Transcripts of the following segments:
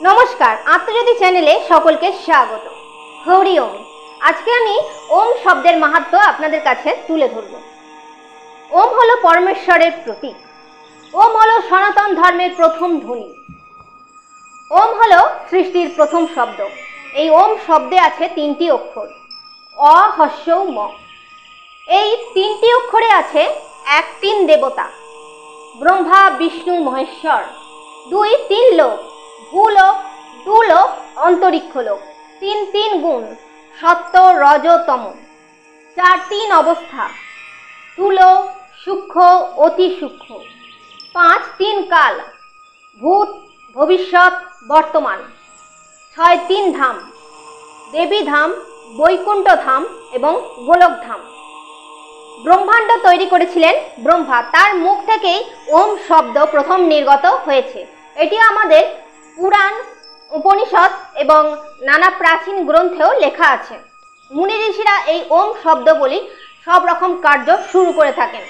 নমস্কার, আত্মজ্যোতি চ্যানেলে সকলকে স্বাগত। হরি ওম। আজকে আমি ওম শব্দের মাহাত্ম্য আপনাদের কাছে তুলে ধরব। ওম হলো পরমেশ্বরের প্রতীক। ওম হলো সনাতন ধর্মের প্রথম ধ্বনি। ওম হলো সৃষ্টির প্রথম শব্দ। এই ওম শব্দে আছে তিনটি অক্ষর, অ, হস্য, ম। এই তিনটি অক্ষরে আছে তিন দেবতা, ব্রহ্মা, বিষ্ণু, মহেশ্বর। তিন লোক, ভূলোক, দুলোক, অন্তরিক্ষ লোক। তিন গুণ, সত্য, রজ, তম। তিন অবস্থা, স্থূল, সূক্ষ্ম, অতি সূক্ষ্ম। তিন কাল, ভূত, ভবিষ্যৎ, বর্তমান। তিন ধাম, দেবী ধাম, বৈকুণ্ঠ ধাম এবং গোলক ধাম। ব্রহ্মাণ্ড তৈরি করেছিলেন ব্রহ্মা, তার মুখ থেকেই ওম শব্দ প্রথম নির্গত হয়েছে। এটি আমাদের পুরাণ, উপনিষদ এবং নানা প্রাচীন গ্রন্থেও লেখা আছে। মুনি ঋষিরা এই ওম শব্দ বলি সব রকম কার্য শুরু করে থাকেন।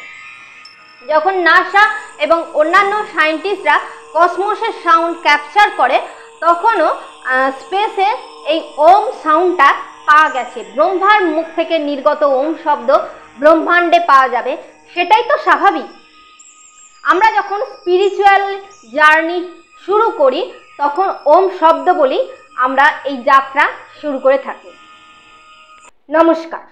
যখন নাসা এবং অন্যান্য সায়েন্টিস্টরা কসমোসের সাউন্ড ক্যাপচার করে, তখনও স্পেসে এই ওম সাউন্ডটা পাওয়া গেছে। ব্রহ্মার মুখ থেকে নির্গত ওম শব্দ ব্রহ্মাণ্ডে পাওয়া যাবে, সেটাই তো স্বাভাবিক। আমরা যখন স্পিরিচুয়াল জার্নি শুরু করি, তখন ওম শব্দ বলি আমরা এই যাত্রা শুরু করে থাকি। নমস্কার।